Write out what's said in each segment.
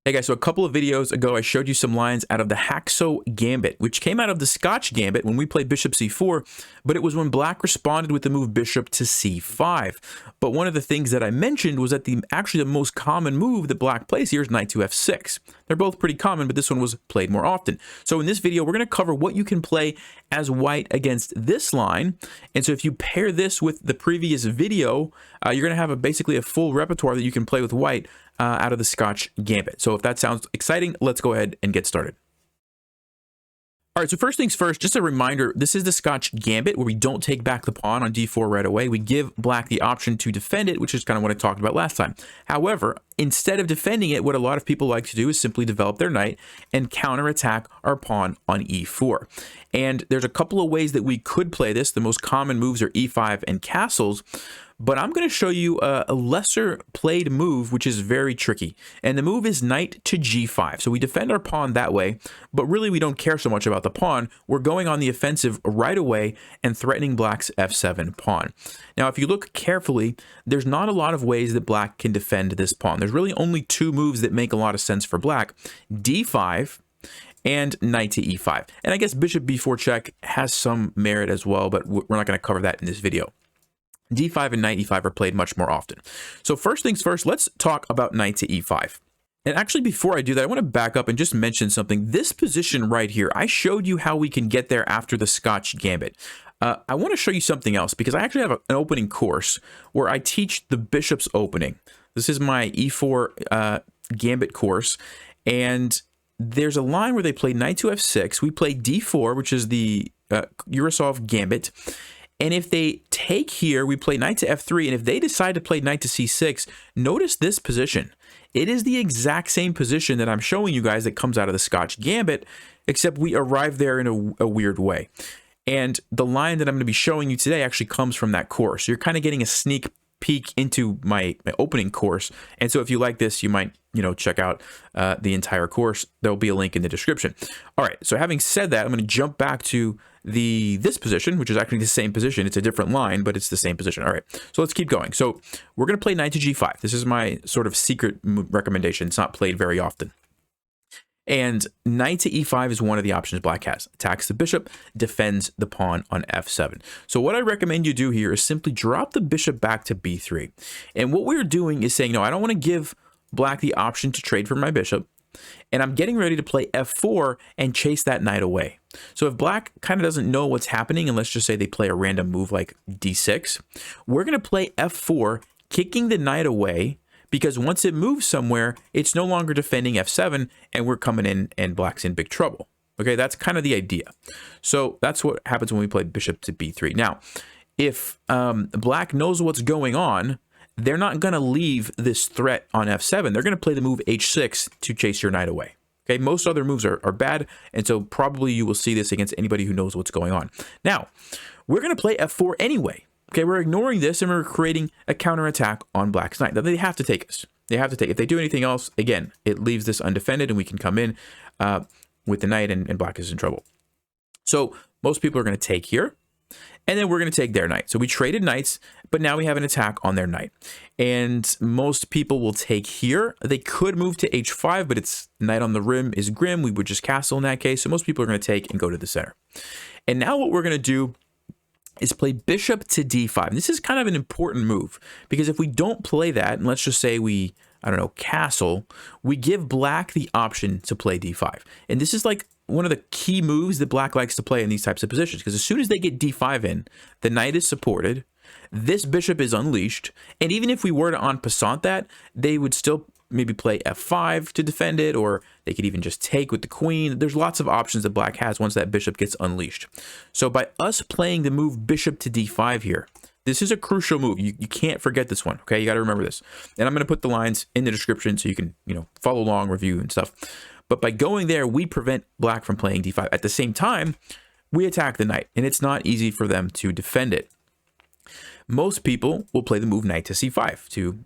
Hey guys, so a couple of videos ago, I showed you some lines out of the Hacksaw Gambit, which came out of the Scotch Gambit when we played bishop c4, but it was when black responded with the move bishop to c5. But one of the things that I mentioned was that actually the most common move that black plays here is knight to f6. They're both pretty common, but this one was played more often. So in this video, we're going to cover what you can play as white against this line. And so if you pair this with the previous video, you're going to have basically a full repertoire that you can play with white out of the Scotch Gambit. So if that sounds exciting, let's go ahead and get started. All right, so first things first, just a reminder, this is the Scotch Gambit where we don't take back the pawn on d4 right away. We give black the option to defend it, which is kind of what I talked about last time. However, instead of defending it, what a lot of people like to do is simply develop their knight and counterattack our pawn on e4. And there's a couple of ways that we could play this. The most common moves are e5 and castles. But I'm going to show you a lesser played move, which is very tricky. And the move is knight to g5. So we defend our pawn that way, but really we don't care so much about the pawn. We're going on the offensive right away and threatening black's f7 pawn. Now, if you look carefully, there's not a lot of ways that black can defend this pawn. There's really only two moves that make a lot of sense for black: d5 and knight to e5. And I guess bishop b4 check has some merit as well, but we're not going to cover that in this video. d5 and knight e5 are played much more often. So first things first, let's talk about knight to e5. And actually, before I do that, I want to back up and just mention something. This position right here, I showed you how we can get there after the Scotch Gambit. I want to show you something else because I actually have an opening course where I teach the bishop's opening. This is my e4 Gambit course, and there's a line where they play knight to f6. We play d4, which is the Urasov Gambit. And if they take here, we play knight to f3. And if they decide to play knight to c6, notice this position. It is the exact same position that I'm showing you guys that comes out of the Scotch Gambit, except we arrive there in a weird way. And the line that I'm going to be showing you today actually comes from that course. You're kind of getting a sneak peek into my opening course. And so if you like this, you might, check out the entire course. There'll be a link in the description. All right, so having said that, I'm going to jump back to this position, which is actually the same position. It's a different line, but it's the same position. All right, so let's keep going. So we're going to play knight to g5. This is my sort of secret recommendation. It's not played very often. And knight to e5 is one of the options black has. Attacks the bishop, defends the pawn on f7. So what I recommend you do here is simply drop the bishop back to b3. And what we're doing is saying, no, I don't want to give black the option to trade for my bishop. And I'm getting ready to play f4 and chase that knight away. So if black kind of doesn't know what's happening, and let's just say they play a random move like d6, we're going to play f4, kicking the knight away, because once it moves somewhere, it's no longer defending f7, and we're coming in and black's in big trouble. Okay, that's kind of the idea. So that's what happens when we play bishop to b3. Now, if black knows what's going on, they're not going to leave this threat on f7. They're going to play the move h6 to chase your knight away. Okay, most other moves are bad, and so probably you will see this against anybody who knows what's going on. Now, we're going to play f4 anyway. Okay, we're ignoring this and we're creating a counterattack on black's knight. Now, they have to take us. They have to take. If they do anything else, again, it leaves this undefended and we can come in with the knight and black is in trouble. So most people are going to take here. And then we're going to take their knight. So we traded knights, but now we have an attack on their knight. And most people will take here. They could move to h5, but it's knight on the rim is grim. We would just castle in that case. So most people are going to take and go to the center. And now what we're going to do is play bishop to d5. And this is kind of an important move because if we don't play that, and let's just say we, castle, we give black the option to play d5. And this is like one of the key moves that black likes to play in these types of positions, because as soon as they get d5 in, the knight is supported, this bishop is unleashed, and even if we were to en passant that, they would still maybe play f5 to defend it, or they could even just take with the queen. There's lots of options that black has once that bishop gets unleashed. So by us playing the move bishop to d5 here, this is a crucial move. You can't forget this one, okay? You got to remember this. And I'm going to put the lines in the description so you can, follow along, review and stuff. But by going there, we prevent black from playing d5. At the same time, we attack the knight, and it's not easy for them to defend it. Most people will play the move knight to c5 to,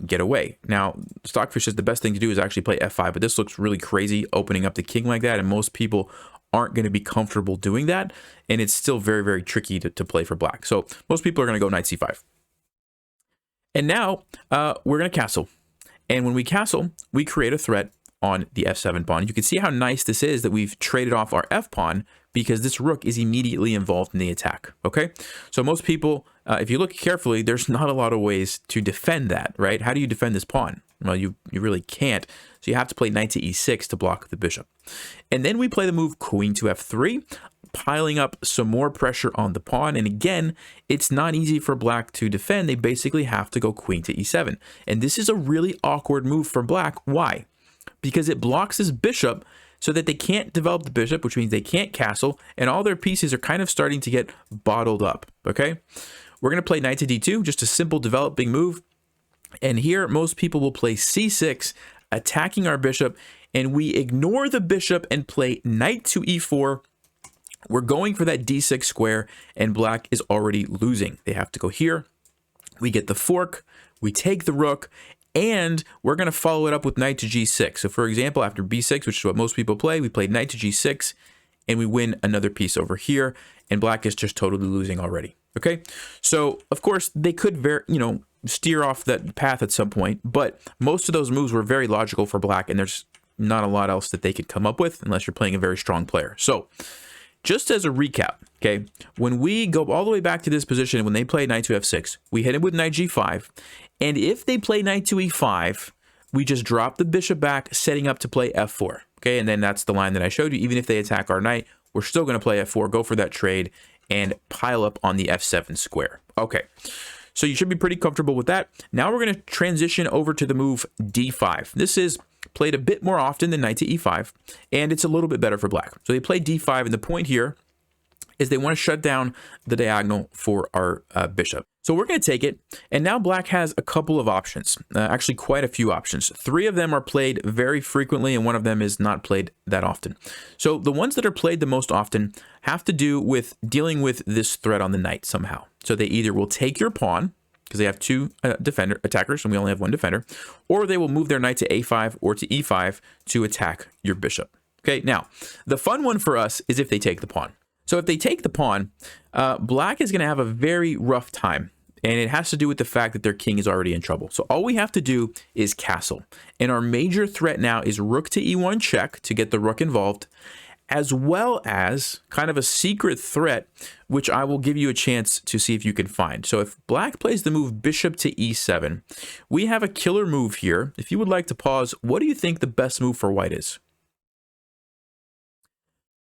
get away. Now, Stockfish says the best thing to do is actually play f5, but this looks really crazy opening up the king like that, and most people aren't going to be comfortable doing that, and it's still very, very tricky to play for black. So most people are going to go knight c5. And now we're going to castle. And when we castle, we create a threat on the f7 pawn. You can see how nice this is that we've traded off our f pawn because this rook is immediately involved in the attack, okay? So most people, if you look carefully, there's not a lot of ways to defend that, right? How do you defend this pawn? Well, you really can't. So you have to play knight to e6 to block the bishop. And then we play the move queen to f3, piling up some more pressure on the pawn. And again, it's not easy for black to defend. They basically have to go queen to e7. And this is a really awkward move for black. Why? Because it blocks his bishop so that they can't develop the bishop, which means they can't castle, and all their pieces are kind of starting to get bottled up, okay? We're going to play knight to d2, just a simple developing move. And here, most people will play c6, attacking our bishop, and we ignore the bishop and play knight to e4. We're going for that d6 square, and black is already losing. They have to go here. We get the fork, we take the rook, and we're going to follow it up with knight to g6. So for example, after b6, which is what most people play, we played knight to g6, and we win another piece over here, and black is just totally losing already. Okay, so of course they could steer off that path at some point, but most of those moves were very logical for black, and there's not a lot else that they could come up with unless you're playing a very strong player. So just as a recap, okay, when we go all the way back to this position, when they play knight to f6, we hit it with knight g5, and if they play knight to e5, we just drop the bishop back, setting up to play f4, okay, and then that's the line that I showed you. Even if they attack our knight, we're still going to play f4, go for that trade, and pile up on the f7 square. Okay, so you should be pretty comfortable with that. Now we're going to transition over to the move d5. This is played a bit more often than knight to e5, and it's a little bit better for black. So they play d5, and the point here is they want to shut down the diagonal for our bishop. So we're going to take it, and now black has a couple of options, actually quite a few options. 3 of them are played very frequently, and 1 of them is not played that often. So the ones that are played the most often have to do with dealing with this threat on the knight somehow. So they either will take your pawn, because they have 2 attackers, and we only have 1 defender, or they will move their knight to a5 or to e5 to attack your bishop. Okay, now, the fun one for us is if they take the pawn. So if they take the pawn, black is going to have a very rough time, and it has to do with the fact that their king is already in trouble. So all we have to do is castle, and our major threat now is rook to e1 check to get the rook involved, as well as kind of a secret threat, which I will give you a chance to see if you can find. So if black plays the move bishop to e7, we have a killer move here. If you would like to pause, what do you think the best move for white is?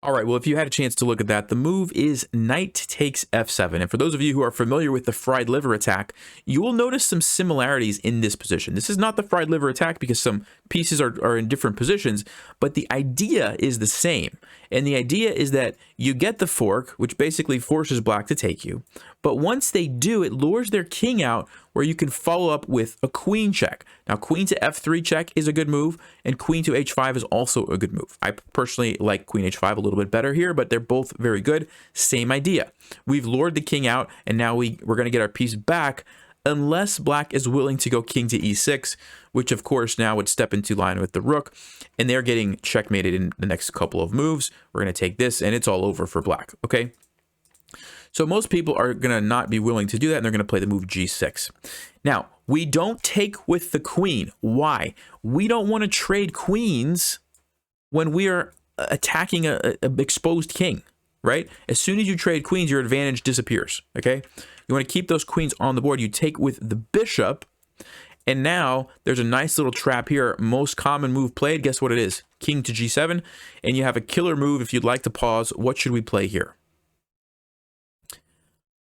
All right, well, if you had a chance to look at that, the move is knight takes f7. And for those of you who are familiar with the fried liver attack, you will notice some similarities in this position. This is not the fried liver attack because some pieces are in different positions, but the idea is the same. And the idea is that you get the fork, which basically forces black to take you. But once they do, it lures their king out where you can follow up with a queen check. Now, queen to f3 check is a good move, and queen to h5 is also a good move. I personally like queen h5 a little bit better here, but they're both very good. Same idea. We've lured the king out, and now we're going to get our piece back unless black is willing to go king to e6, which of course now would step into line with the rook, and they're getting checkmated in the next couple of moves. We're going to take this, and it's all over for black, okay? So most people are going to not be willing to do that, and they're going to play the move g6. Now, we don't take with the queen. Why? We don't want to trade queens when we are attacking an exposed king, right? As soon as you trade queens, your advantage disappears, okay? You want to keep those queens on the board. You take with the bishop, and now there's a nice little trap here. Most common move played, guess what it is? King to g7, and you have a killer move. If you'd like to pause, what should we play here?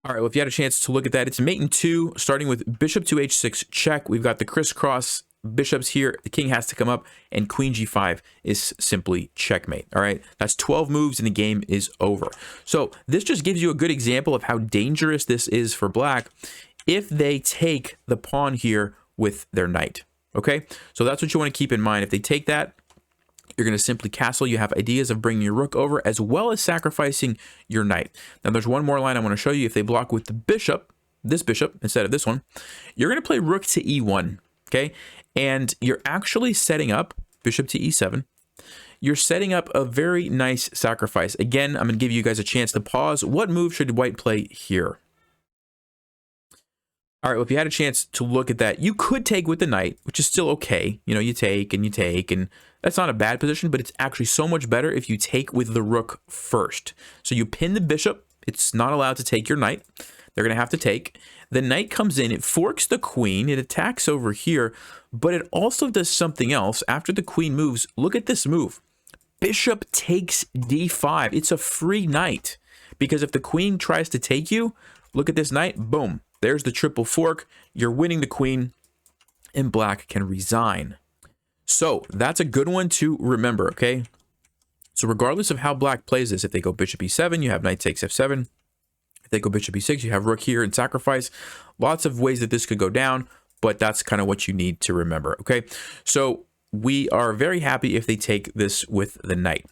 All right, well, if you had a chance to look at that, it's mate in 2, starting with bishop to h6 check. We've got the crisscross bishops here. The king has to come up, and queen g5 is simply checkmate. All right, that's 12 moves, and the game is over. So this just gives you a good example of how dangerous this is for black if they take the pawn here with their knight. Okay, so that's what you want to keep in mind. If they take that, you're going to simply castle. You have ideas of bringing your rook over as well as sacrificing your knight. Now, there's one more line I want to show you. If they block with the bishop, this bishop instead of this one, you're going to play rook to e1, okay? And you're actually setting up bishop to e7. You're setting up a very nice sacrifice. Again, I'm going to give you guys a chance to pause. What move should white play here? All right, well, if you had a chance to look at that, you could take with the knight, which is still okay. You know, you take, and that's not a bad position, but it's actually so much better if you take with the rook first. So you pin the bishop. It's not allowed to take your knight. They're going to have to take. The knight comes in, it forks the queen, it attacks over here, but it also does something else. After the queen moves, look at this move. Bishop takes d5. It's a free knight, because if the queen tries to take you, look at this knight, boom. There's the triple fork. You're winning the queen, and black can resign. So that's a good one to remember, okay? So regardless of how black plays this, if they go bishop e7, you have knight takes f7. If they go bishop e6, you have rook here and sacrifice. Lots of ways that this could go down, but that's kind of what you need to remember, okay? So we are very happy if they take this with the knight.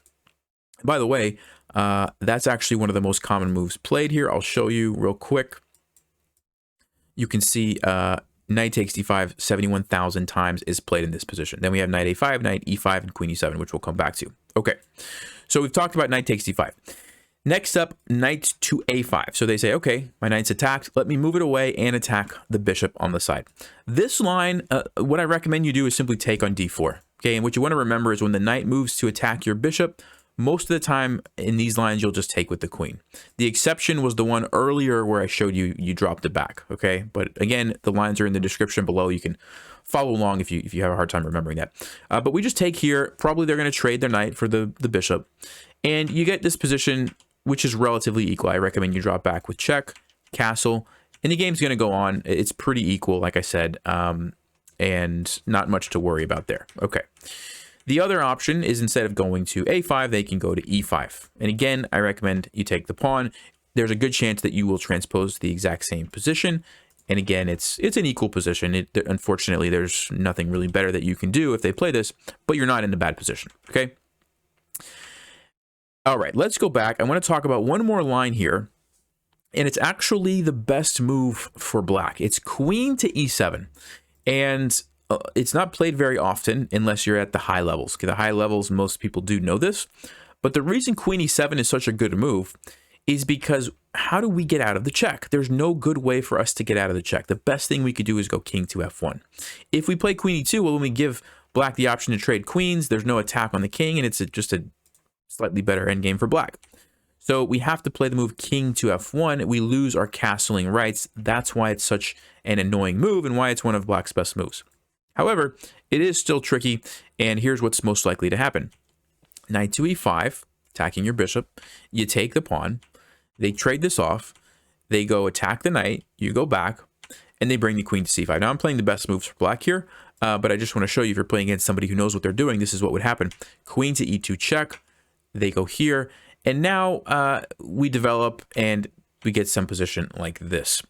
By the way, that's actually one of the most common moves played here. I'll show you real quick. You can see knight takes d5 71,000 times is played in this position. Then we have knight a5, knight e5, and queen e7, which we'll come back to. Okay, so we've talked about knight takes d5. Next up, knight to a5. So they say, okay, my knight's attacked. Let me move it away and attack the bishop on the side. This line, what I recommend you do is simply take on d4. Okay, and what you want to remember is when the knight moves to attack your bishop, most of the time in these lines, you'll just take with the queen. The exception was the one earlier where I showed you, you dropped it back, okay? But again, the lines are in the description below. You can follow along if you have a hard time remembering that. But we just take here. Probably they're going to trade their knight for the bishop. And you get this position, which is relatively equal. I recommend you drop back with check, castle, and the game's going to go on. It's pretty equal, like I said, and not much to worry about there. Okay. The other option is instead of going to a5, they can go to e5. And again, I recommend you take the pawn. There's a good chance that you will transpose the exact same position. And again, it's an equal position. Unfortunately, there's nothing really better that you can do if they play this, but you're not in a bad position, okay? All right, let's go back. I want to talk about one more line here, and it's actually the best move for black. It's queen to e7, and it's not played very often unless you're at the high levels. Okay, the high levels, most people do know this, but the reason queen e7 is such a good move is because how do we get out of the check? There's no good way for us to get out of the check. The best thing we could do is go king to f1. If we play queen e2, well, when we give black the option to trade queens, there's no attack on the king, and it's just a slightly better endgame for black. So we have to play the move king to f1. We lose our castling rights. That's why it's such an annoying move and why it's one of black's best moves. However, it is still tricky, and here's what's most likely to happen. Knight to e5, attacking your bishop. You take the pawn. They trade this off. They go attack the knight. You go back, and they bring the queen to c5. Now, I'm playing the best moves for black here, but I just want to show you if you're playing against somebody who knows what they're doing, this is what would happen. Queen to e2 check. They go here, and now we develop, and we get some position like this.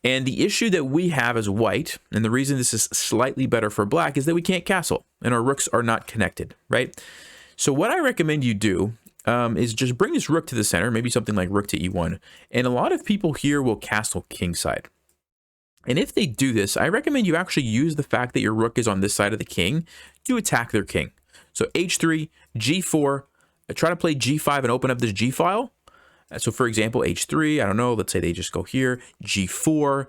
And the issue that we have as white, and the reason this is slightly better for black, is that we can't castle, and our rooks are not connected, right? So what I recommend you do is just bring this rook to the center, maybe something like rook to e1, and a lot of people here will castle kingside. And if they do this, I recommend you actually use the fact that your rook is on this side of the king to attack their king. So h3, g4, try to play g5 and open up this g file. So for example, h3, I don't know, let's say they just go here, g4,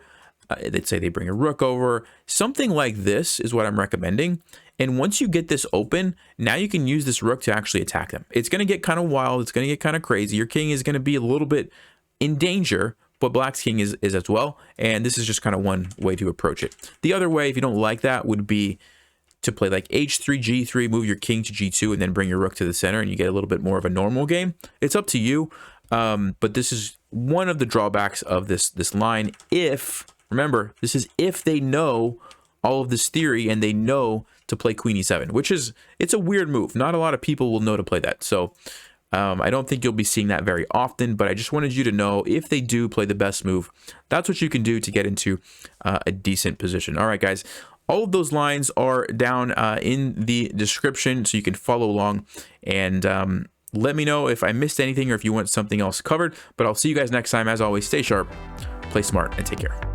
let's say they bring a rook over. Something like this is what I'm recommending. And once you get this open, now you can use this rook to actually attack them. It's going to get kind of wild. It's going to get kind of crazy. Your king is going to be a little bit in danger, but black's king is as well. And this is just kind of one way to approach it. The other way, if you don't like that, would be to play like h3, g3, move your king to g2, and then bring your rook to the center, and you get a little bit more of a normal game. It's up to you. But this is one of the drawbacks of this line. Remember, this is if they know all of this theory and they know to play queen e7, it's a weird move. Not a lot of people will know to play that. So I don't think you'll be seeing that very often, but I just wanted you to know if they do play the best move, that's what you can do to get into a decent position. All right, guys. All of those lines are down in the description, so you can follow along, and let me know if I missed anything or if you want something else covered. But I'll see you guys next time. As always, stay sharp, play smart, and take care.